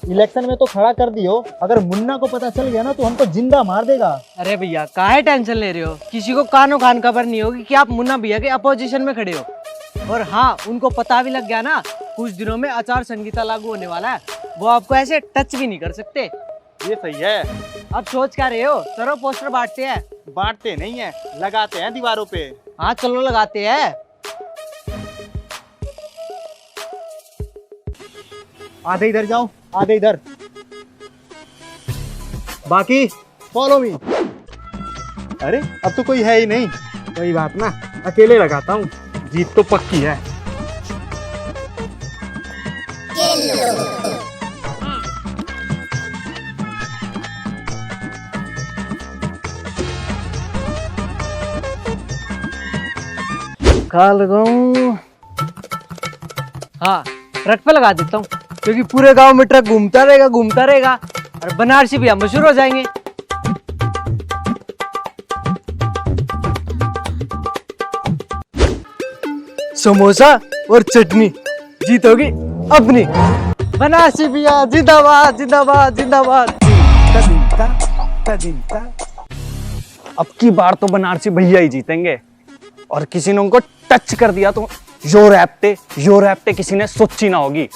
Election में तो खड़ा कर दियो, अगर मुन्ना को पता चल गया ना तो हमको जिंदा मार देगा। अरे भैया काहे टेंशन ले रहे हो, किसी को कानो कान खबर नहीं होगी कि आप मुन्ना भैया के अपोजिशन में खड़े हो। और हाँ, उनको पता भी लग गया ना, कुछ दिनों में आचार संहिता लागू होने वाला है, वो आपको ऐसे टच भी नहीं कर सकते। ये सही है। अब सोच क्या रहे हो, चलो पोस्टर बांटते हैं। बांटते नहीं है, लगाते हैं दीवारों पे। हाँ चलो लगाते हैं। आधे इधर जाओ, आधे इधर, बाकी फॉलो मी। अरे अब तो कोई है ही नहीं। कोई बात ना, अकेले लगाता हूँ, जीत तो पक्की है। कहाँ लगाऊं? हाँ ट्रक पे लगा देता हूँ, क्योंकि पूरे गांव में ट्रक घूमता रहेगा और बनारसी भैया मशहूर हो जाएंगे। समोसा और चटनी जीतोगी अपनी। बनारसी भैया जिंदाबाद जिंदाबाद जिंदाबाद। अब की बार तो बनारसी भैया ही जीतेंगे, और किसी ने उनको टच कर दिया तो यो रैप्टे किसी ने सोची ना होगी।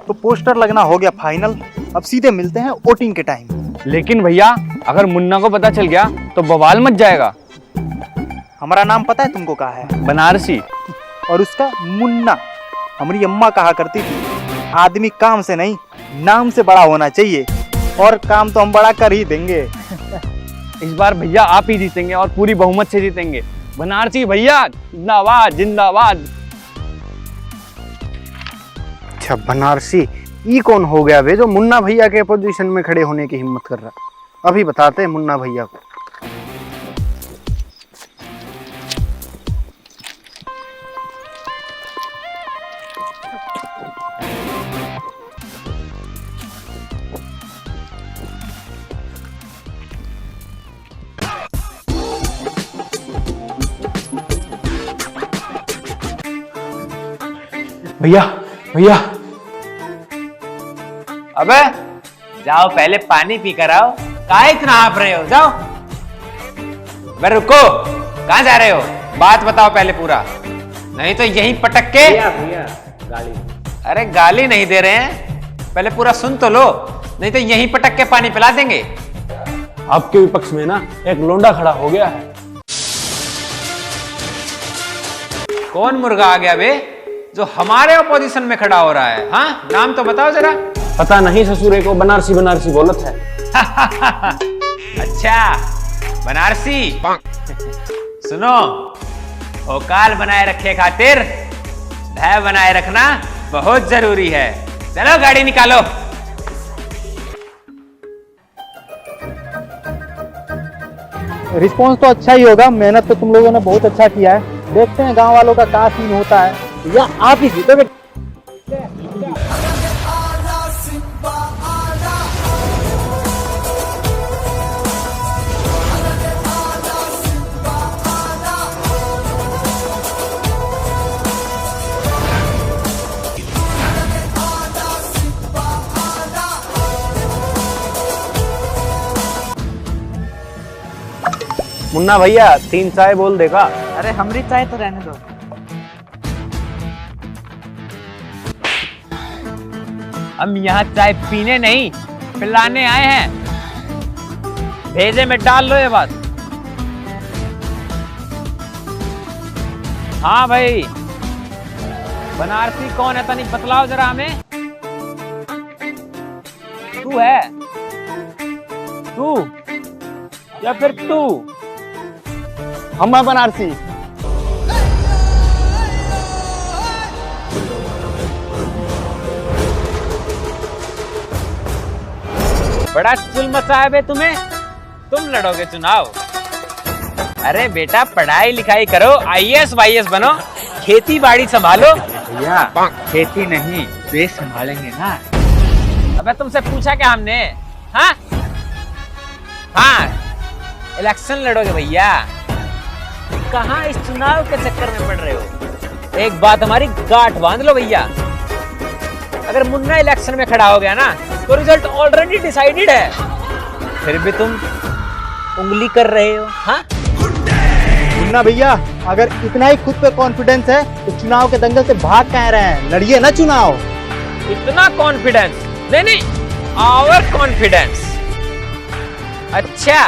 तो पोस्टर लगना हो गया फाइनल, अब सीधे मिलते हैं वोटिंग के टाइम। लेकिन भैया अगर मुन्ना को पता चल गया तो बवाल मच जाएगा। हमारा नाम पता है तुमको कहा है? बनारसी। और उसका मुन्ना। हमारी अम्मा कहा करती थी, आदमी काम से नहीं नाम से बड़ा होना चाहिए, और काम तो हम बड़ा कर ही देंगे। इस बार भैया आप ही जीतेंगे और पूरी बहुमत से जीतेंगे। बनारसी भैया जिंदाबाद जिंदाबाद। अच्छा बनारसी ई कौन हो गया वे जो मुन्ना भैया के पोजीशन में खड़े होने की हिम्मत कर रहा? अभी बताते हैं मुन्ना भैया को। भैया भैया अबे जाओ पहले पानी पी कर आओ, काहे इतना हाँफ रहे हो, जाओ। बे रुको, कहाँ जा रहे हो, बात बताओ पहले पूरा, नहीं तो यहीं पटक के। भैया गाली। अरे गाली नहीं दे रहे हैं, पहले पूरा सुन तो लो, नहीं तो यहीं पटक के पानी पिला देंगे। आपके विपक्ष में ना एक लोंडा खड़ा हो गया है। कौन मुर्गा आ गया बे जो हमारे अपोजिशन में खड़ा हो रहा है? हाँ नाम तो बताओ जरा। पता नहीं ससुरे को बनारसी बनारसी बोलत है। अच्छा बनारसी। सुनो, औकाल बनाए रखे खातिर भय बनाए रखना बहुत जरूरी है। चलो गाड़ी निकालो। रिस्पॉन्स तो अच्छा ही होगा, मेहनत तो तुम लोगों ने बहुत अच्छा किया है। देखते हैं गांव वालों का क्या सीन होता है, या आप ही जीतोगे। मुन्ना भैया 3 चाय बोल देगा। अरे हमारी चाय तो रहने दो। हम यहाँ चाय पीने नहीं पिलाने आए हैं, भेजे में डाल लो ये बात। हाँ भाई, बनारसी कौन है तनिक बतलाओ जरा हमें। तू है, तू या फिर तू? हम हैं बनारसी। बड़ा चुल मचा है बे तुम्हें, तुम लड़ोगे चुनाव। अरे बेटा पढ़ाई लिखाई करो, आईएएस वाईएएस बनो, खेती बाड़ी संभालो। भैया खेती नहीं देश संभालेंगे ना। अबे तुमसे पूछा क्या हमने? हाँ हाँ, इलेक्शन लड़ोगे भैया? कहाँ इस चुनाव के चक्कर में पड़ रहे हो? एक बात हमारी गांठ बांध लो भैया, अगर मुन्ना इलेक्शन में खड़ा हो गया ना तो रिजल्ट ऑलरेडी डिसाइडेड है, फिर भी तुम उंगली कर रहे हो। हाँ मुन्ना भैया अगर इतना ही खुद पे कॉन्फिडेंस है तो चुनाव के दंगल से भाग कह रहे हैं, लड़िए ना चुनाव। इतना कॉन्फिडेंस? नहीं, आवर कॉन्फिडेंस। अच्छा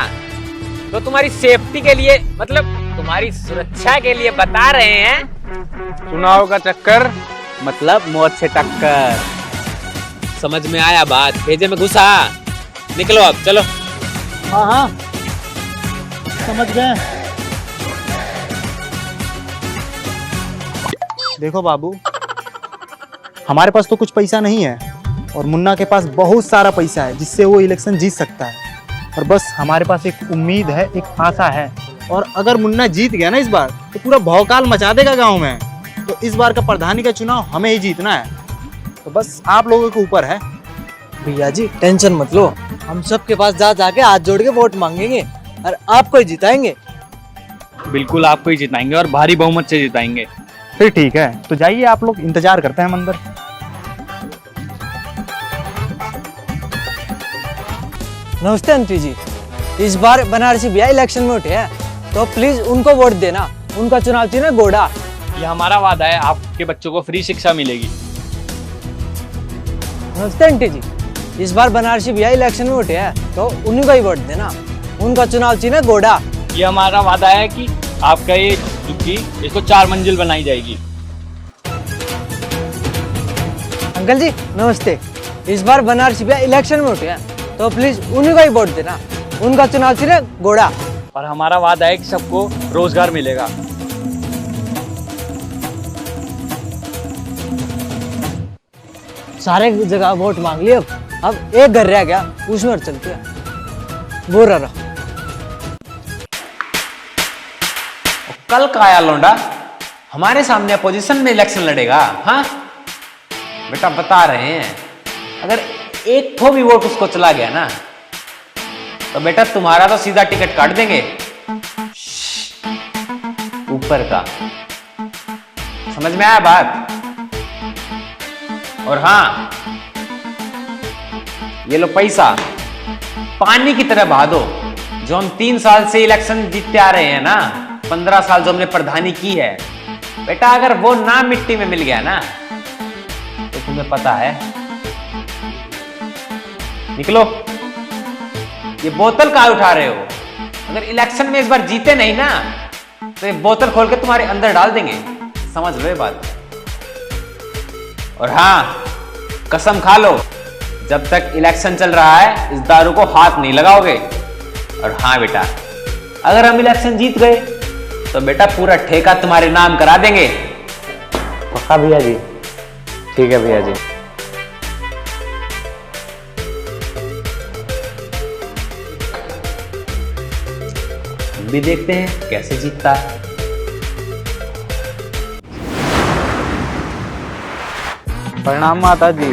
तो तुम्हारी सेफ्टी के लिए, मतलब तुम्हारी सुरक्षा के लिए बता रहे हैं। चुनाव का चक्कर मतलब मौत से टक्कर। समझ में आया बात? भेजे में घुसा। निकलो अब, चलो। हाँ हाँ समझ गए। देखो बाबू, हमारे पास तो कुछ पैसा नहीं है और मुन्ना के पास बहुत सारा पैसा है जिससे वो इलेक्शन जीत सकता है। और बस हमारे पास एक उम्मीद है, एक आशा है, और अगर मुन्ना जीत गया ना इस बार तो पूरा भौकाल मचा देगा गांव में। तो इस बार का प्रधानी का चुनाव हमें ही जीतना है, तो बस आप लोगों के ऊपर है। भैया जी टेंशन मत लो, हम सबके पास जा जाके हाथ जोड़ के वोट मांगेंगे और आपको ही जिताएंगे। बिल्कुल आपको ही जिताएंगे और भारी बहुमत से जिताएंगे। फिर ठीक है, तो जाइए आप लोग, इंतजार करते हैं हम अंदर। नमस्ते आंटी जी, इस बार बनारसी भैया इलेक्शन में उठे हैं तो प्लीज उनको वोट देना। उनका चुनाव चिन्ह है घोड़ा। ये हमारा वादा है, आपके बच्चों को फ्री शिक्षा मिलेगी। नमस्ते आंटी जी, इस बार बनारसी भैया इलेक्शन में उठे हैं तो उन्हीं को ही वोट देना। उनका चुनाव चिन्ह है घोड़ा। ये हमारा वादा है कि आपका ये झुग्गी, इसको 4 मंजिल बनाई जाएगी। अंकल जी नमस्ते, इस बार बनारसी भैया इलेक्शन में उठे हैं तो प्लीज उन्हीं को ही वोट देना। उनका चुनाव चिन्ह है घोड़ा। और हमारा वादा है कि सबको रोजगार मिलेगा। सारे जगह वोट मांग लिए, अब एक घर रह गया, उसमें और चलते हैं। वो रहा कल का आया लौंडा हमारे सामने अपोजिशन में इलेक्शन लड़ेगा। हाँ बेटा बता रहे हैं, अगर एक ठो भी वोट उसको चला गया ना तो बेटा तुम्हारा तो सीधा टिकट काट देंगे ऊपर का। समझ में आया बात? और हाँ, ये लो पैसा पानी की तरह बहा दो। जो हम 3 साल से इलेक्शन जीतते आ रहे हैं ना, 15 साल जो हमने प्रधानी की है बेटा, अगर वो ना मिट्टी में मिल गया ना तो तुम्हें पता है। निकलो, ये बोतल कहाँ उठा रहे हो? अगर इलेक्शन में इस बार जीते नहीं ना तो ये बोतल खोल के तुम्हारे अंदर डाल देंगे, समझ लो ये बात। और हाँ, कसम खा लो जब तक इलेक्शन चल रहा है इस दारू को हाथ नहीं लगाओगे। और हाँ बेटा, अगर हम इलेक्शन जीत गए तो बेटा पूरा ठेका तुम्हारे नाम करा देंगे। पक्का भैया जी? ठीक है भैया जी। हम भी देखते हैं कैसे जीतता है। प्रणाम माता जी।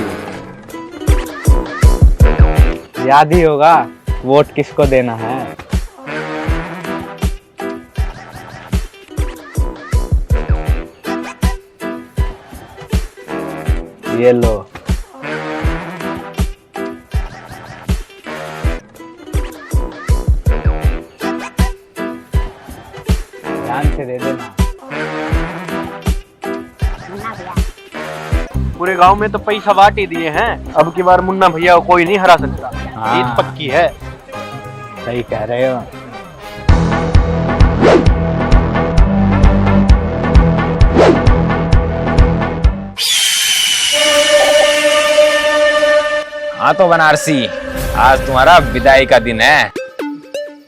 याद ही होगा वोट किसको देना है। ये लो। ध्यान से दे देना। पूरे गांव में तो पैसा बांट ही दिए हैं, अब की बार मुन्ना भैया को कोई नहीं हरा सकता। जीत पक्की है। सही कह रहे हो। हाँ तो बनारसी, आज तुम्हारा विदाई का दिन है।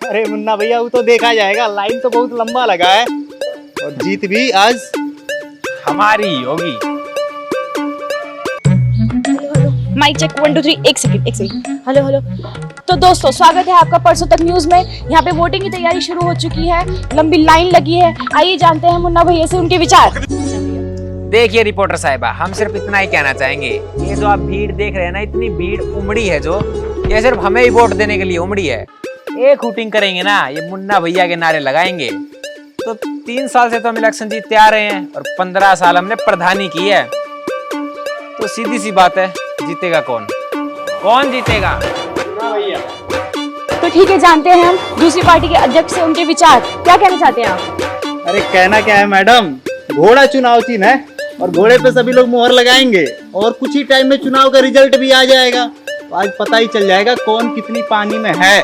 अरे मुन्ना भैया वो तो देखा जाएगा, लाइन तो बहुत लंबा लगा है और जीत भी आज हमारी होगी। माइक चेक 1 2 3 एक सेकंड हेलो हेलो। तो दोस्तों स्वागत है आपका परसों तक न्यूज में। यहाँ पे वोटिंग की तैयारी शुरू हो चुकी है, लंबी लाइन लगी है। आइए जानते हैं मुन्ना भैया से उनके विचार। देखिए रिपोर्टर साहिबा, हम सिर्फ इतना ही कहना चाहेंगे, ये जो आप भीड़ देख रहे हैं ना, इतनी भीड़ उमड़ी है जो, ये सिर्फ हमें ही वोट देने के लिए उमड़ी है। एक वोटिंग करेंगे ना, ये मुन्ना भैया के नारे लगाएंगे। तो 3 साल से तो हम इलेक्शन जीतते आ रहे हैं और 15 साल हमने प्रधानी की है। तो सीधी सी बात है, जीतेगा कौन? कौन जीतेगा? तो ठीक है, जानते हैं हम दूसरी पार्टी के अध्यक्ष से उनके विचार। क्या कहना चाहते हैं आप? अरे कहना क्या है मैडम, घोड़ा चुनाव चिन्ह है और घोड़े पे सभी लोग मुहर लगाएंगे और कुछ ही टाइम में चुनाव का रिजल्ट भी आ जाएगा। तो आज पता ही चल जाएगा कौन कितनी पानी में है।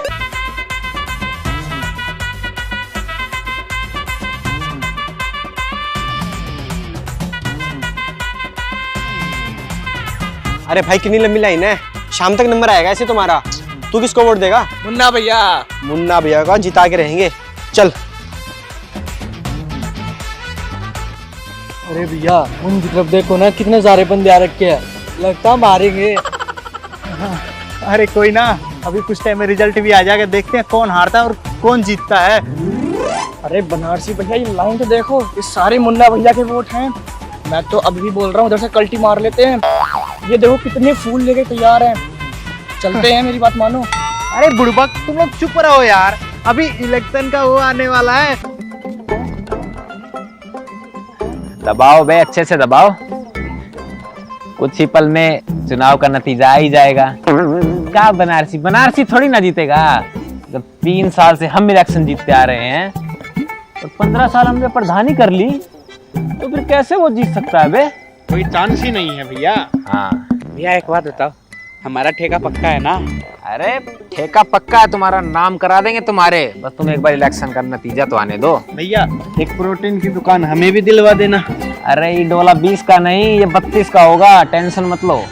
अरे भाई कितनी लंबी लाइन है, शाम तक नंबर आएगा ऐसे तुम्हारा। तू किसको वोट देगा? मुन्ना भैया। मुन्ना भैया का जिता के रहेंगे। चल। अरे भैया उनकी तरफ देखो ना, कितने सारे बंदे आ रखे हैं, लगता मारेंगे। अरे कोई ना, अभी कुछ टाइम में रिजल्ट भी आ जाएगा, देखते हैं कौन हारता है और कौन जीतता है। अरे बनारसी भैया ये लाइन तो देखो, ये सारे मुन्ना भैया के वोट हैं। मैं तो अभी भी बोल रहा हूँ उधर से कल्टी मार लेते हैं। ये देखो कितने फूल लेके तैयार हैं। चलते हैं, मेरी बात मानो। अरे बुड़बक तुम लोग चुप रहो यार, अभी इलेक्शन का वो आने वाला है। दबाओ बे, अच्छे से दबाओ, कुछ ही पल में चुनाव का नतीजा आ ही जाएगा। क्या बनारसी, बनारसी थोड़ी ना जीतेगा। जब 3 साल से हम इलेक्शन जीतते आ रहे हैं और 15 साल हमने प्रधानी कर ली, तो फिर कैसे वो जीत सकता है बे? कोई चांस ही नहीं है भैया। हाँ भैया एक बात बताओ, हमारा ठेका पक्का है ना? अरे ठेका पक्का है, तुम्हारा नाम करा देंगे तुम्हारे, बस तुम एक बार इलेक्शन का नतीजा तो आने दो। भैया एक प्रोटीन की दुकान हमें भी दिलवा देना। अरे ये डोला 20 का नहीं, ये 32 का होगा, टेंशन मत लो।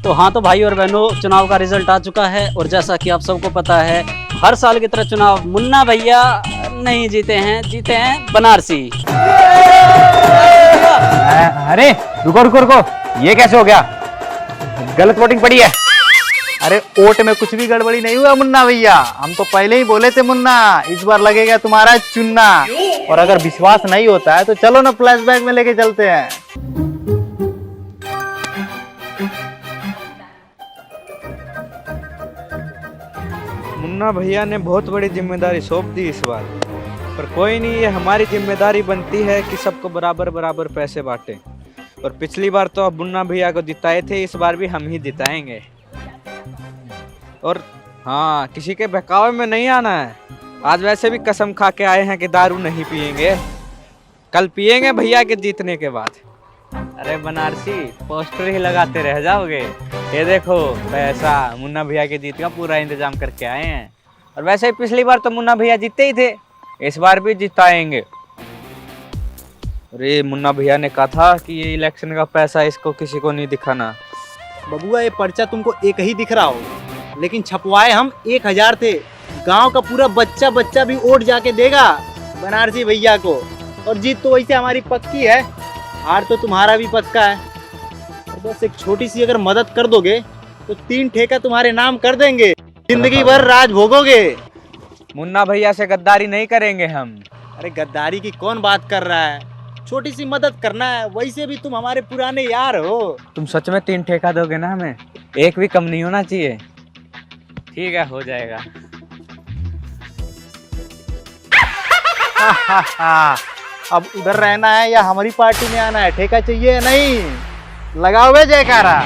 तो हाँ, तो भाई और बहनों चुनाव का रिजल्ट आ चुका है और जैसा कि आप सबको पता है, हर साल की तरह चुनाव मुन्ना भैया नहीं जीते हैं, जीते हैं बनारसी। अरे रुको रुको रुको, ये कैसे हो गया? गलत वोटिंग पड़ी है। अरे वोट में कुछ भी गड़बड़ी नहीं हुआ मुन्ना भैया, हम तो पहले ही बोले थे मुन्ना इस बार लगेगा तुम्हारा चुन्ना। और अगर विश्वास नहीं होता है तो चलो ना फ्लैशबैक में लेके चलते हैं। मुन्ना भैया ने बहुत बड़ी जिम्मेदारी सौंप दी इस बार, पर कोई नहीं, ये हमारी जिम्मेदारी बनती है कि सबको बराबर बराबर पैसे बांटें। और पिछली बार तो अब मुन्ना भैया को जिताए थे, इस बार भी हम ही जिताएंगे। और हाँ, किसी के बहकावे में नहीं आना है। आज वैसे भी कसम खा के आए हैं कि दारू नहीं पियेंगे, कल पियेंगे भैया के जीतने के बाद। अरे बनारसी पोस्टर ही लगाते रह जाओगे। ये देखो पैसा मुन्ना भैया के जीत का पूरा इंतजाम करके आए हैं। और वैसे ही पिछली बार तो मुन्ना भैया जीते ही थे, इस बार भी जिताएंगे। अरे मुन्ना भैया ने कहा था कि ये इलेक्शन का पैसा इसको किसी को नहीं दिखाना। बबुआ ये पर्चा तुमको एक ही दिख रहा हो, लेकिन छपवाए हम 1000 थे। गांव का पूरा बच्चा बच्चा भी वोट जाके देगा बनारसी भैया को। और जीत तो वैसे हमारी पक्की है, हार तो तुम्हारा भी पक्का है। और बस एक छोटी सी अगर मदद कर दोगे तो 3 ठेका तुम्हारे नाम कर देंगे, जिंदगी भर राज भोगोगे। मुन्ना भैया से गद्दारी नहीं करेंगे हम। अरे गद्दारी की कौन बात कर रहा है, छोटी सी मदद करना है। वैसे भी तुम हमारे पुराने यार हो। तुम सच में 3 ठेका दोगे ना हमें? एक भी कम नहीं होना चाहिए। ठीक है, हो जाएगा। अब उधर रहना है या हमारी पार्टी में आना है? ठेका चाहिए या नहीं? लगाओ बे जयकारा।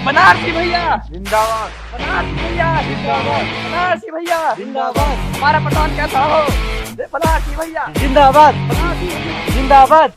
बनारसी भैया जिंदाबाद, बनारसी भैया जिंदाबाद, बनारसी भैया जिंदाबाद। हमारा प्रधान कैसा हो? बनारसी भैया जिंदाबाद, बनारसी जिंदाबाद।